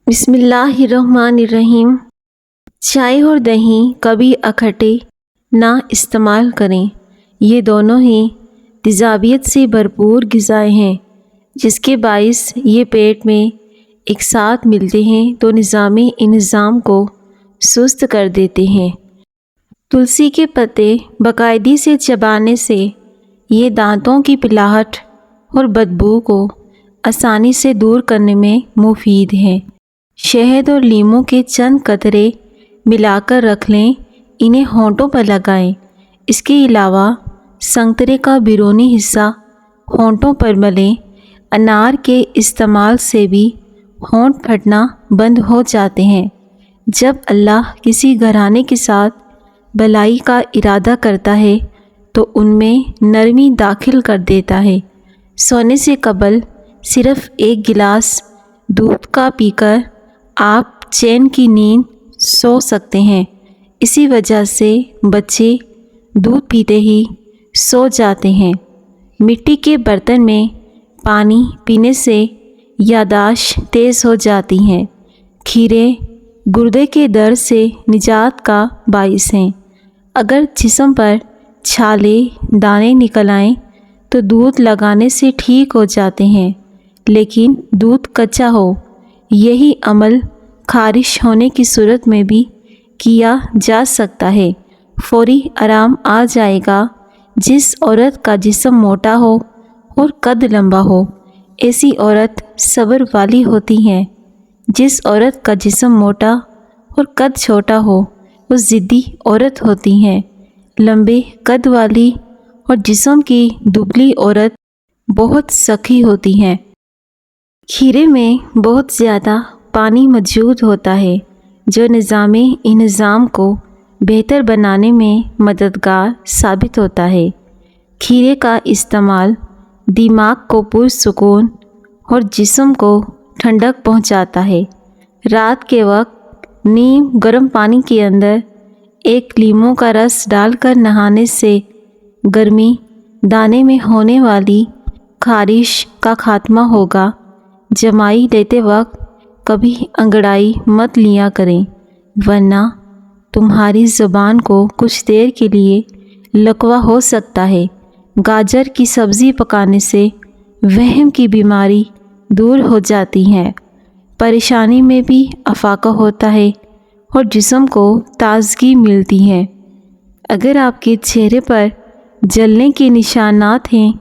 بسم اللہ الرحمن الرحیم۔ چائے اور دہی کبھی اکٹھے نہ استعمال کریں۔ یہ دونوں ہی تیزابیت سے بھرپور غذائیں ہیں، جس کے باعث یہ پیٹ میں ایک ساتھ ملتے ہیں تو نظامی انہضام کو سست کر دیتے ہیں۔ تلسی کے پتے باقاعدگی سے چبانے سے یہ دانتوں کی پلاہٹ اور بدبو کو آسانی سے دور کرنے میں مفید ہے۔ شہد اور لیموں کے چند قطرے ملا کر رکھ لیں، انہیں ہونٹوں پر لگائیں۔ اس کے علاوہ سنترے کا بیرونی حصہ ہونٹوں پر ملیں۔ انار کے استعمال سے بھی ہونٹ پھٹنا بند ہو جاتے ہیں۔ جب اللہ کسی گھرانے کے ساتھ بھلائی کا ارادہ کرتا ہے تو ان میں نرمی داخل کر دیتا ہے۔ سونے سے قبل صرف ایک گلاس دودھ کا پی کر آپ چین کی نیند سو سکتے ہیں۔ اسی وجہ سے بچے دودھ پیتے ہی سو جاتے ہیں۔ مٹی کے برتن میں پانی پینے سے یادداشت تیز ہو جاتی ہے۔ کھیرے گردے کے درد سے نجات کا باعث ہیں۔ اگر جسم پر چھالے دانے نکل آئیں تو دودھ لگانے سے ٹھیک ہو جاتے ہیں، لیکن دودھ کچا ہو، یہی عمل خارش ہونے کی صورت میں بھی کیا جا سکتا ہے۔ فوری آرام آ جائے گا۔ جس عورت کا جسم موٹا ہو اور قد لمبا ہو، ایسی عورت صبر والی ہوتی ہے۔ جس عورت کا جسم موٹا اور قد چھوٹا ہو، وہ ضدی عورت ہوتی ہے۔ لمبے قد والی اور جسم کی دبلی عورت بہت سخی ہوتی ہے۔ کھیرے میں بہت زیادہ پانی موجود ہوتا ہے، جو نظامی انہضام کو بہتر بنانے میں مددگار ثابت ہوتا ہے۔ کھیرے کا استعمال دماغ کو پرسکون اور جسم کو ٹھنڈک پہنچاتا ہے۔ رات کے وقت نیم گرم پانی کے اندر ایک لیموں کا رس ڈال کر نہانے سے گرمی دانے میں ہونے والی خارش کا خاتمہ ہوگا۔ جمائی لیتے وقت کبھی انگڑائی مت لیا کریں، ورنہ تمہاری زبان کو کچھ دیر کے لیے لکوہ ہو سکتا ہے۔ گاجر کی سبزی پکانے سے وہم کی بیماری دور ہو جاتی ہے۔ پریشانی میں بھی افاقہ ہوتا ہے اور جسم کو تازگی ملتی ہے۔ اگر آپ کے چہرے پر جلنے کے نشانات ہیں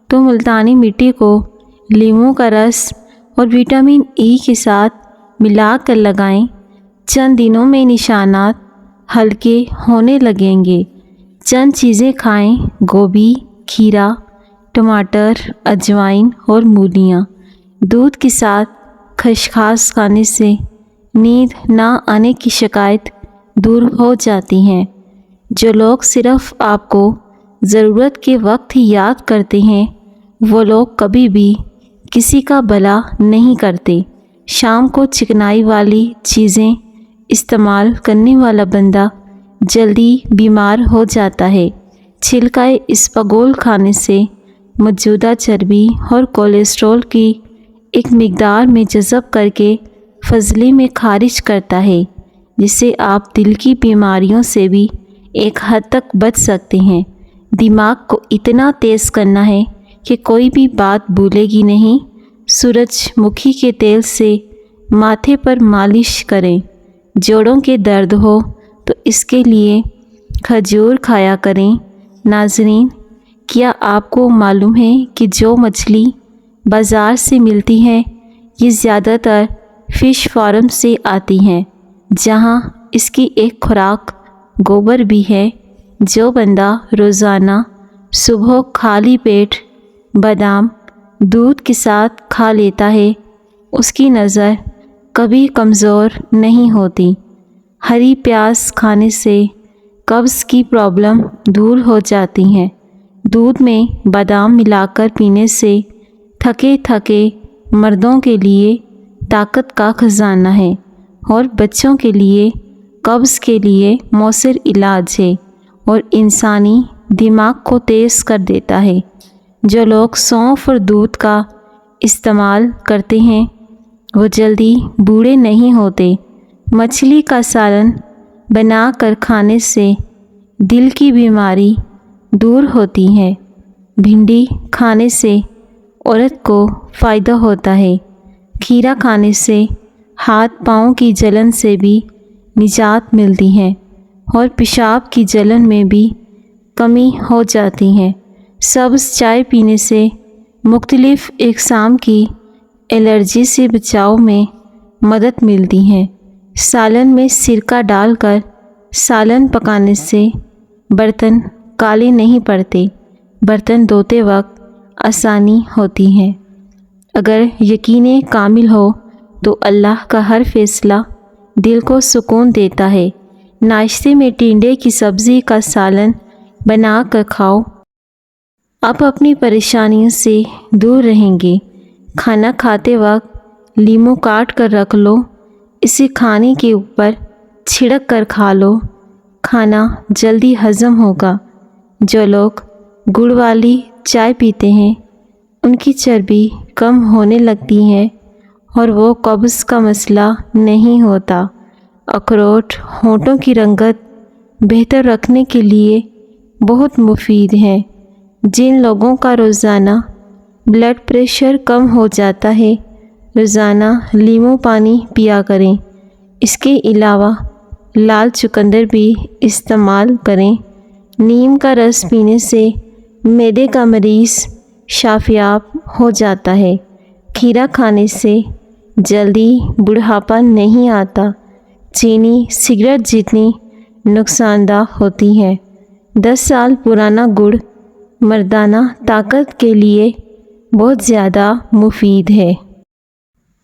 تو ملتانی مٹی کو لیموں کا رس اور وٹامن ای کے ساتھ ملا کر لگائیں۔ چند دنوں میں نشانات ہلکے ہونے لگیں گے۔ چند چیزیں کھائیں: گوبھی، کھیرا، ٹماٹر، اجوائن اور مولیاں۔ دودھ کے ساتھ خسخاس کھانے سے نیند نہ آنے کی شکایت دور ہو جاتی ہے۔ جو لوگ صرف آپ کو ضرورت کے وقت ہی یاد کرتے ہیں، وہ لوگ کبھی بھی کسی کا بھلا نہیں کرتے۔ شام کو چکنائی والی چیزیں استعمال کرنے والا بندہ جلدی بیمار ہو جاتا ہے۔ چھلکا اسپاغول کھانے سے موجودہ چربی اور کولیسٹرول کی ایک مقدار میں جذب کر کے فضلے میں خارج کرتا ہے، جس سے آپ دل کی بیماریوں سے بھی ایک حد تک بچ سکتے ہیں۔ دماغ کو اتنا تیز کرنا ہے کہ کوئی بھی بات بھولے گی نہیں۔ سورج مکھی کے تیل سے ماتھے پر مالش کریں۔ جوڑوں کے درد ہو تو اس کے لیے کھجور کھایا کریں۔ ناظرین، کیا آپ کو معلوم ہے کہ جو مچھلی بازار سے ملتی ہے، یہ زیادہ تر فش فارم سے آتی ہیں، جہاں اس کی ایک خوراک گوبر بھی ہے۔ جو بندہ روزانہ صبح خالی پیٹ بادام دودھ کے ساتھ کھا لیتا ہے، اس کی نظر کبھی کمزور نہیں ہوتی۔ ہری پیاز کھانے سے قبض کی پرابلم دور ہو جاتی ہے۔ دودھ میں بادام ملا کر پینے سے تھکے تھکے مردوں کے لیے طاقت کا خزانہ ہے اور بچوں کے لیے قبض کے لیے مؤثر علاج ہے اور انسانی دماغ کو تیز کر دیتا ہے۔ جو لوگ سونف اور دودھ کا استعمال کرتے ہیں، وہ جلدی بوڑھے نہیں ہوتے۔ مچھلی کا سالن بنا کر کھانے سے دل کی بیماری دور ہوتی ہے۔ بھنڈی کھانے سے عورت کو فائدہ ہوتا ہے۔ کھیرا کھانے سے ہاتھ پاؤں کی جلن سے بھی نجات ملتی ہے اور پیشاب کی جلن میں بھی کمی ہو جاتی ہے۔ سبز چائے پینے سے مختلف اقسام کی الرجی سے بچاؤ میں مدد ملتی ہے۔ سالن میں سرکہ ڈال کر سالن پکانے سے برتن کالے نہیں پڑتے، برتن دھوتے وقت آسانی ہوتی ہے۔ اگر یقین کامل ہو تو اللہ کا ہر فیصلہ دل کو سکون دیتا ہے۔ ناشتے میں ٹنڈے کی سبزی کا سالن بنا کر کھاؤ، آپ اپنی پریشانیوں سے دور رہیں گے۔ کھانا کھاتے وقت لیموں کاٹ کر رکھ لو، اسے کھانے کے اوپر چھڑک کر کھا لو، کھانا جلدی ہضم ہوگا۔ جو لوگ گڑ والی چائے پیتے ہیں ان کی چربی کم ہونے لگتی ہے اور وہ قبض کا مسئلہ نہیں ہوتا۔ اخروٹ ہونٹوں کی رنگت بہتر رکھنے کے لیے بہت مفید ہے۔ جن لوگوں کا روزانہ بلڈ پریشر کم ہو جاتا ہے روزانہ لیموں پانی پیا کریں۔ اس کے علاوہ لال چقندر بھی استعمال کریں۔ نیم کا رس پینے سے معدے کا مریض شفایاب ہو جاتا ہے۔ کھیرا کھانے سے جلدی بڑھاپا نہیں آتا۔ چینی سگریٹ جتنی نقصان دہ ہوتی ہے۔ 10 سال پرانا گڑ مردانہ طاقت کے لیے بہت زیادہ مفید ہے۔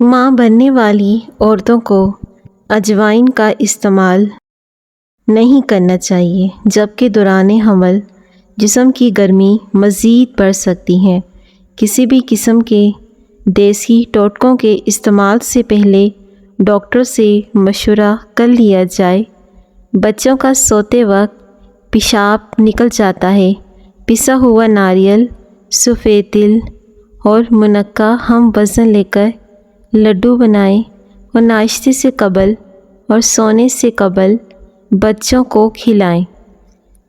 ماں بننے والی عورتوں کو اجوائن کا استعمال نہیں کرنا چاہیے، جبکہ دوران حمل جسم کی گرمی مزید بڑھ سکتی ہے۔ کسی بھی قسم کے دیسی ٹوٹکوں کے استعمال سے پہلے ڈاکٹر سے مشورہ کر لیا جائے۔ بچوں کا سوتے وقت پیشاب نکل جاتا ہے۔ پسا ہوا ناریل، سفید تل اور منقع ہم وزن لے کر لڈو بنائیں اور ناشتے سے قبل اور سونے سے قبل بچوں کو کھلائیں۔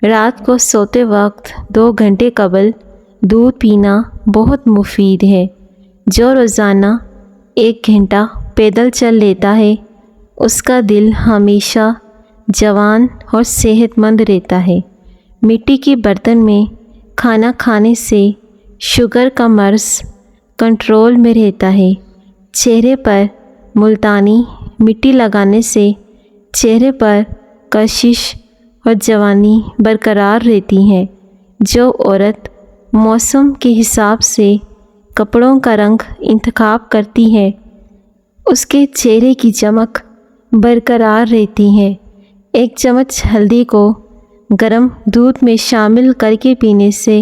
رات کو سوتے وقت 2 گھنٹے قبل دودھ پینا بہت مفید ہے۔ جو روزانہ 1 گھنٹہ پیدل چل لیتا ہے اس کا دل ہمیشہ جوان اور صحت مند رہتا ہے۔ مٹی کے برتن میں کھانا کھانے سے شوگر کا مرض کنٹرول میں رہتا ہے۔ چہرے پر ملتانی مٹی لگانے سے چہرے پر کشش اور جوانی برقرار رہتی ہے۔ جو عورت موسم کے حساب سے کپڑوں کا رنگ انتخاب کرتی ہے اس کے چہرے کی چمک برقرار رہتی ہے۔ 1 چمچ ہلدی کو گرم دودھ میں شامل کر کے پینے سے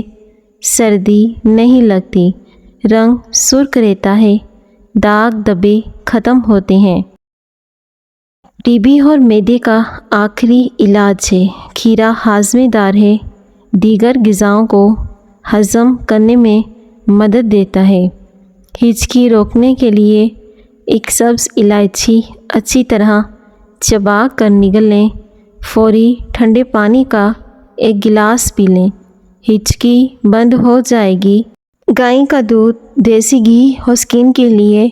سردی نہیں لگتی، رنگ سرخ رہتا ہے، داغ دھبے ختم ہوتے ہیں۔ ٹی بی اور معدے کا آخری علاج ہے۔ کھیرا ہاضمے دار ہے، دیگر غذاؤں کو ہضم کرنے میں مدد دیتا ہے۔ ہچکی روکنے کے لیے 1 سبز الائچی اچھی طرح چبا کر نگل لیں، فوری ٹھنڈے پانی کا 1 گلاس پی لیں، ہچکی بند ہو جائے گی۔ گائے کا دودھ، دیسی گھی اور سکن کے لیے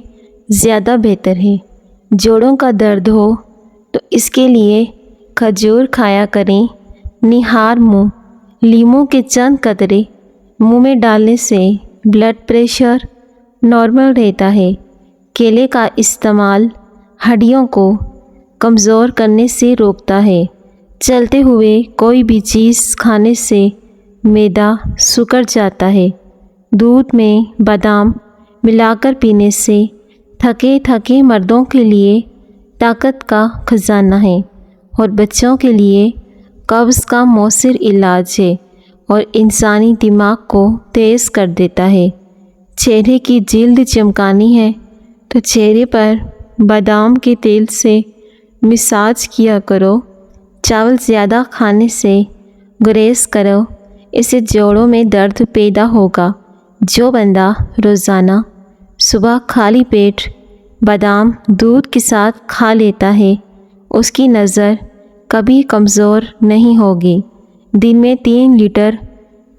زیادہ بہتر ہے۔ جوڑوں کا درد ہو تو اس کے لیے کھجور کھایا کریں۔ نہار منہ، لیموں کے چند قطرے منہ میں ڈالنے سے بلڈ پریشر نارمل رہتا ہے۔ کیلے کا استعمال ہڈیوں کو کمزور کرنے سے روکتا ہے۔ چلتے ہوئے کوئی بھی چیز کھانے سے معدہ سکڑ جاتا ہے۔ دودھ میں بادام ملا کر پینے سے تھکے مردوں کے لیے طاقت کا خزانہ ہے اور بچوں کے لیے قبض کا مؤثر علاج ہے اور انسانی دماغ کو تیز کر دیتا ہے۔ چہرے کی جلد چمکانی ہے تو چہرے پر بادام کے تیل سے مساج کیا کرو۔ چاول زیادہ کھانے سے گریز کرو، اس سے جوڑوں میں درد پیدا ہوگا۔ جو بندہ روزانہ صبح خالی پیٹ بادام دودھ کے ساتھ کھا لیتا ہے اس کی نظر کبھی کمزور نہیں ہوگی۔ دن میں 3 لیٹر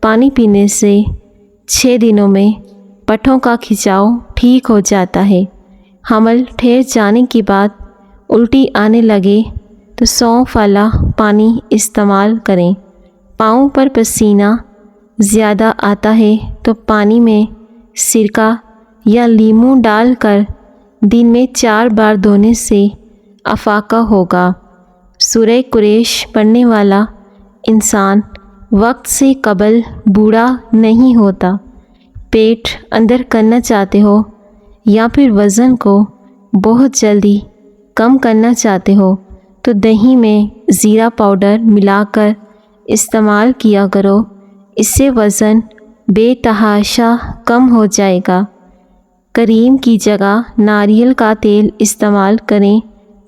پانی پینے سے 6 دنوں میں پٹھوں کا کھچاؤ ٹھیک ہو جاتا ہے۔ حمل ٹھہر جانے کے بعد الٹی آنے لگے تو سونف والا پانی استعمال کریں۔ پاؤں پر پسینہ زیادہ آتا ہے تو پانی میں سرکہ یا لیموں ڈال کر دن میں 4 بار دھونے سے افاقہ ہوگا۔ سورہ قریش پڑھنے والا انسان وقت سے قبل بوڑھا نہیں ہوتا۔ پیٹ اندر کرنا چاہتے ہو یا پھر وزن کو بہت جلدی کم کرنا چاہتے ہو تو دہی میں زیرہ پاؤڈر ملا کر استعمال کیا کرو، اس سے وزن بے تحاشا کم ہو جائے گا۔ کریم کی جگہ ناریل کا تیل استعمال کریں،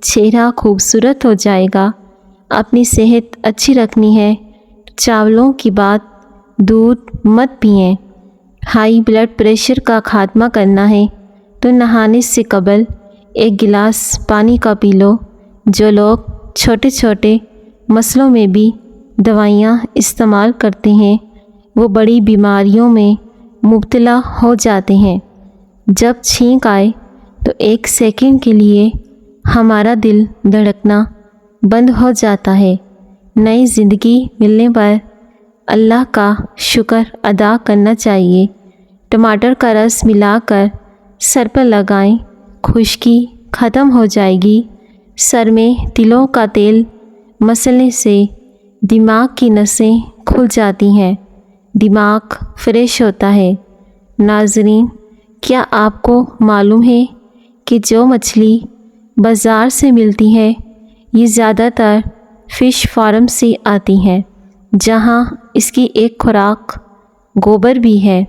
چہرہ خوبصورت ہو جائے گا۔ اپنی صحت اچھی رکھنی ہے، چاولوں کی بعد دودھ مت پئیں۔ ہائی بلڈ پریشر کا خاتمہ کرنا ہے تو نہانے سے قبل 1 گلاس پانی کا پی لو۔ جو لوگ چھوٹے چھوٹے مسئلوں میں بھی دوائیاں استعمال کرتے ہیں وہ بڑی بیماریوں میں مبتلا ہو جاتے ہیں۔ جب چھینک آئے تو 1 سیکنڈ کے لیے ہمارا دل دھڑکنا بند ہو جاتا ہے۔ نئی زندگی ملنے پر اللہ کا شکر ادا کرنا چاہیے۔ ٹماٹر کا رس ملا کر سر پر لگائیں، خشکی ختم ہو جائے گی۔ سر میں تلوں کا تیل مسلنے سے دماغ کی نسیں کھل جاتی ہیں، دماغ فریش ہوتا ہے۔ ناظرین، کیا آپ کو معلوم ہے کہ جو مچھلی بازار سے ملتی ہے یہ زیادہ تر فش فارم سے آتی ہیں، جہاں اس کی ایک خوراک گوبر بھی ہے۔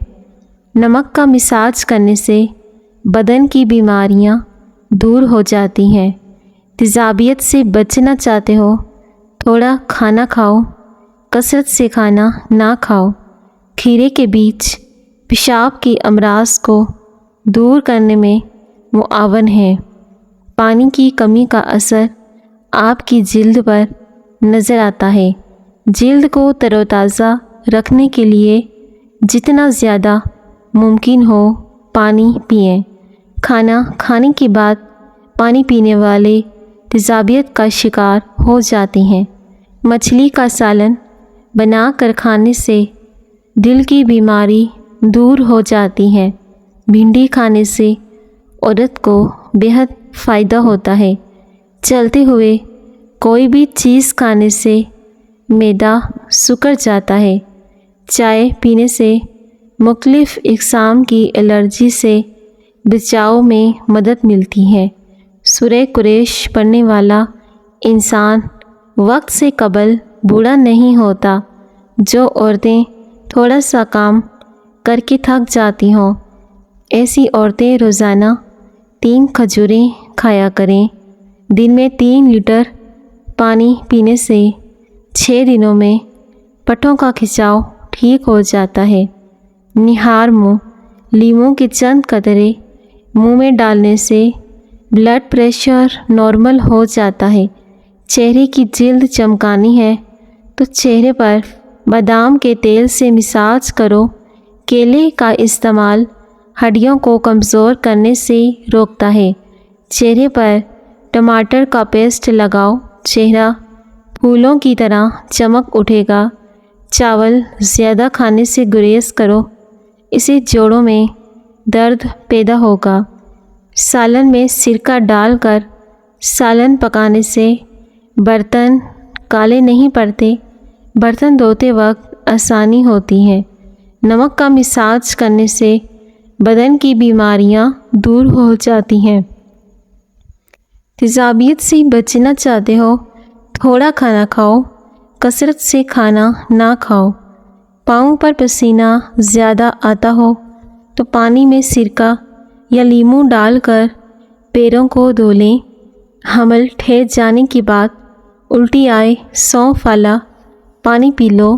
نمک کا مساج کرنے سے بدن کی بیماریاں دور ہو جاتی ہیں۔ تیزابیت سے بچنا چاہتے ہو، تھوڑا کھانا کھاؤ، کثرت سے کھانا نہ کھاؤ۔ کھیرے کے بیج پیشاب کی امراض کو دور کرنے میں معاون ہے۔ پانی کی کمی کا اثر آپ کی جلد پر نظر آتا ہے۔ جلد کو تر و تازہ رکھنے کے لیے جتنا زیادہ ممکن ہو پانی پئیں۔ کھانا کھانے کے بعد پانی پینے والے تیزابیت کا شکار ہو جاتے ہیں۔ مچھلی کا سالن بنا کر کھانے سے دل کی بیماری دور ہو جاتی ہے۔ بھنڈی کھانے سے عورت کو بہت فائدہ ہوتا ہے۔ چلتے ہوئے کوئی بھی چیز کھانے سے معدہ سکڑ جاتا ہے۔ چائے پینے سے مختلف اقسام کی الرجی سے بچاؤ میں مدد ملتی ہے۔ سورہ قریش پڑھنے والا انسان وقت سے قبل بوڑھا نہیں ہوتا۔ جو عورتیں تھوڑا سا کام کر کے تھک جاتی ہوں، ایسی عورتیں روزانہ 3 کھجوریں کھایا کریں۔ دن میں 3 لیٹر پانی پینے سے 6 دنوں میں پٹھوں کا کھچاؤ ٹھیک ہو جاتا ہے۔ نہار منہ، لیموں کے چند قطرے منہ میں ڈالنے سے بلڈ پریشر نارمل ہو جاتا ہے۔ چہرے کی جلد چمکانی ہے تو چہرے پر بادام کے تیل سے مساج کرو۔ کیلے کا استعمال ہڈیوں کو کمزور کرنے سے روکتا ہے۔ چہرے پر ٹماٹر کا پیسٹ لگاؤ، چہرہ پھولوں کی طرح چمک اٹھے گا۔ چاول زیادہ کھانے سے گریز کرو، اسے جوڑوں میں درد پیدا ہوگا۔ سالن میں سرکہ ڈال کر سالن پکانے سے برتن کالے نہیں پڑتے، برتن دھوتے وقت آسانی ہوتی ہے۔ نمک کا مساج کرنے سے بدن کی بیماریاں دور ہو جاتی ہیں۔ تیزابیت سے بچنا چاہتے ہو، تھوڑا کھانا کھاؤ، کثرت سے کھانا نہ کھاؤ۔ پاؤں پر پسینہ زیادہ آتا ہو تو پانی میں سرکہ یا لیموں ڈال کر پیروں کو دھو لیں۔ حمل ٹھہر جانے کے بعد الٹی آئے، سونف والا پانی پی لو۔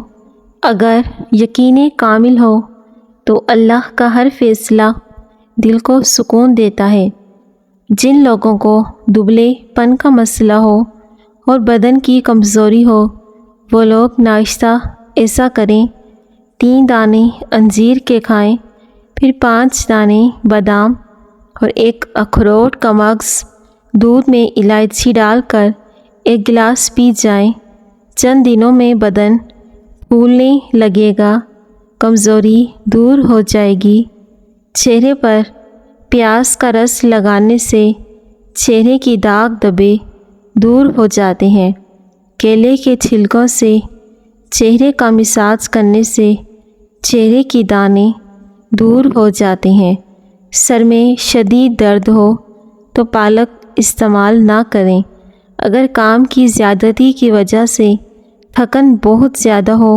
اگر یقین کامل ہو تو اللہ کا ہر فیصلہ دل کو سکون دیتا ہے۔ جن لوگوں کو دبلے پن کا مسئلہ ہو اور بدن کی کمزوری ہو وہ لوگ ناشتہ ایسا کریں: 3 دانے انجیر کے کھائیں، پھر 5 دانے بادام اور 1 اخروٹ کا مغز دودھ میں الائچی ڈال کر 1 گلاس پی جائیں۔ چند دنوں میں بدن پھولنے لگے گا، کمزوری دور ہو جائے گی۔ چہرے پر پیاز کا رس لگانے سے چہرے کی داغ دھبے دور ہو جاتے ہیں۔ کیلے کے چھلکوں سے چہرے کا مساج کرنے سے چہرے کی دانے دور ہو جاتے ہیں۔ سر میں شدید درد ہو تو پالک استعمال نہ کریں۔ اگر کام کی زیادتی کی وجہ سے تھکن بہت زیادہ ہو،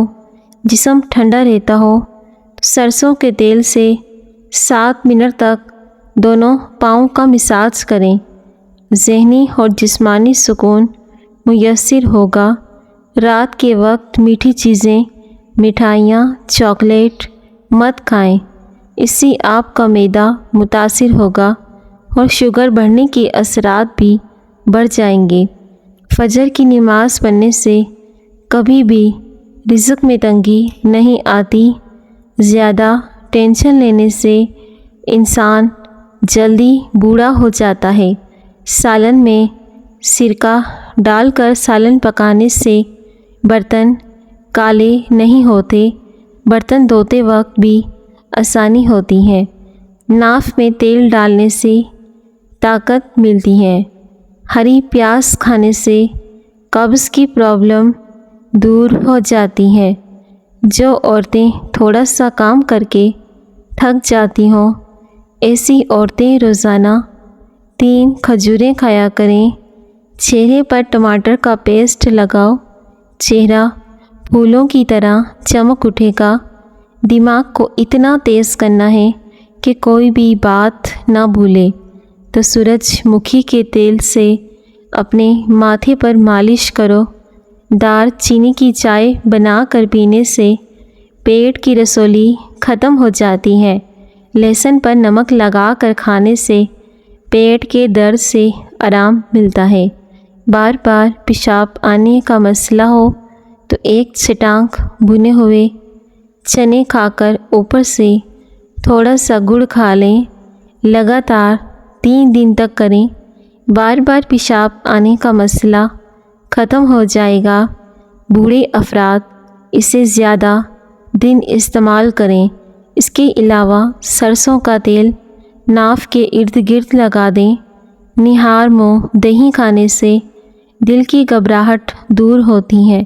جسم ٹھنڈا رہتا ہو تو سرسوں کے تیل سے 7 منٹ تک دونوں پاؤں کا مساج کریں۔ ذہنی اور جسمانی سکون میسر ہوگا۔ رات کے وقت میٹھی چیزیں، مٹھائیاں، چاکلیٹ مت کھائیں، اس سے آپ کا معدہ متاثر ہوگا اور شوگر بڑھنے کے اثرات بھی بڑھ جائیں گے۔ فجر کی نماز پڑھنے سے کبھی بھی رزق میں تنگی نہیں آتی۔ زیادہ ٹینشن لینے سے انسان جلدی بوڑھا ہو جاتا ہے۔ سالن میں سرکہ ڈال کر سالن پکانے سے برتن کالے نہیں ہوتے، برتن دھوتے وقت بھی آسانی ہوتی ہے۔ ناف میں تیل ڈالنے سے طاقت ملتی ہے۔ ہری پیاز کھانے سے قبض کی پرابلم دور ہو جاتی ہے۔ جو عورتیں تھوڑا سا کام کر کے تھک جاتی ہوں، ایسی عورتیں روزانہ 3 کھجوریں کھایا کریں۔ چہرے پر ٹماٹر کا پیسٹ لگاؤ، چہرہ پھولوں کی طرح چمک اٹھے گا۔ دماغ کو اتنا تیز کرنا ہے کہ کوئی بھی بات نہ بھولے تو سورج مکھی کے تیل سے اپنے ماتھے پر مالش کرو۔ دار چینی کی چائے بنا کر پینے سے پیٹ کی رسولی ختم ہو جاتی ہے۔ لہسن پر نمک لگا کر کھانے سے پیٹ کے درد سے آرام ملتا ہے۔ بار بار پیشاب آنے کا مسئلہ ہو تو 1 چٹانک بھنے ہوئے چنے کھا کر اوپر سے تھوڑا سا گڑ کھا لیں۔ لگاتار 3 دن تک کریں۔ بار بار پیشاب آنے کا مسئلہ ختم ہو جائے گا۔ بوڑھے افراد اسے زیادہ دن استعمال کریں۔ اس کے علاوہ سرسوں کا تیل ناف کے ارد گرد لگا دیں۔ نہار منہ دہی کھانے سے دل کی گھبراہٹ دور ہوتی ہے۔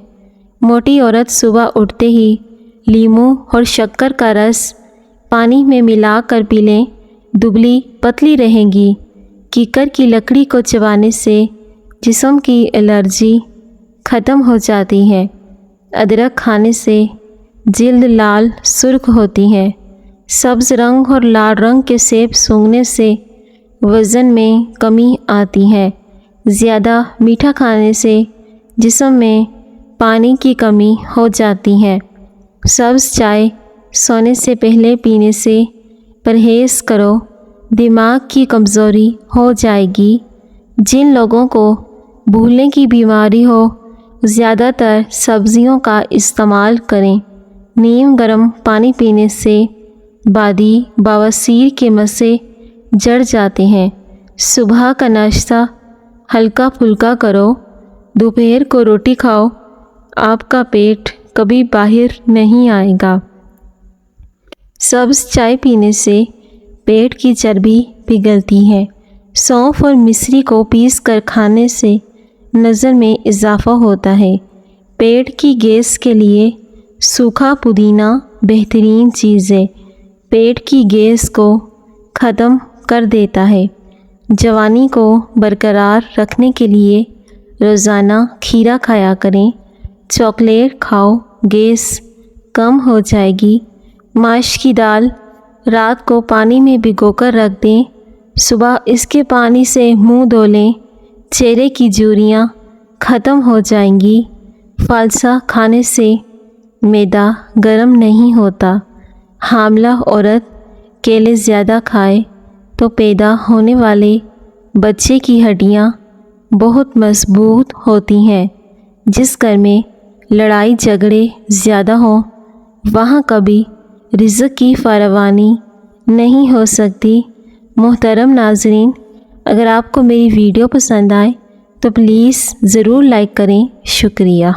موٹی عورت صبح اٹھتے ہی لیموں اور شکر کا رس پانی میں ملا کر پی لیں، دبلی پتلی رہیں گی۔ کیکر کی لکڑی کو چبانے سے جسم کی الرجی ختم ہو جاتی ہے۔ ادرک کھانے سے جلد لال سرخ ہوتی ہے۔ سبز رنگ اور لال رنگ کے سیب سونگھنے سے وزن میں کمی آتی ہے۔ زیادہ میٹھا کھانے سے جسم میں پانی کی کمی ہو جاتی ہے۔ سبز چائے سونے سے پہلے پینے سے پرہیز کرو، دماغ کی کمزوری ہو جائے گی۔ جن لوگوں کو بھولنے کی بیماری ہو زیادہ تر سبزیوں کا استعمال کریں۔ نیم گرم پانی پینے سے بادی بواسیر کے مسئلے جڑ جاتے ہیں۔ صبح کا ناشتہ ہلکا پھلکا کرو، دوپہر کو روٹی کھاؤ، آپ کا پیٹ کبھی باہر نہیں آئے گا۔ سبز چائے پینے سے پیٹ کی چربی پگھلتی ہے۔ سونف اور مصری کو پیس کر کھانے سے نظر میں اضافہ ہوتا ہے۔ پیٹ کی گیس کے لیے سوکھا پودینہ بہترین چیز ہے، پیٹ کی گیس کو ختم کر دیتا ہے۔ جوانی کو برقرار رکھنے کے لیے روزانہ کھیرا کھایا کریں۔ چاکلیٹ کھاؤ، گیس کم ہو جائے گی۔ ماش کی دال رات کو پانی میں بھگو کر رکھ دیں، صبح اس کے پانی سے منہ دھو لیں، چہرے کی جھریاں ختم ہو جائیں گی۔ فالسا کھانے سے معدہ گرم نہیں ہوتا۔ حاملہ عورت کیلے زیادہ کھائے تو پیدا ہونے والے بچے کی ہڈیاں بہت مضبوط ہوتی ہیں۔ جس گھر میں لڑائی جھگڑے زیادہ ہوں وہاں کبھی رزق کی فراوانی نہیں ہو سکتی۔ محترم ناظرین، اگر آپ کو میری ویڈیو پسند آئے تو پلیز ضرور لائک کریں۔ شکریہ۔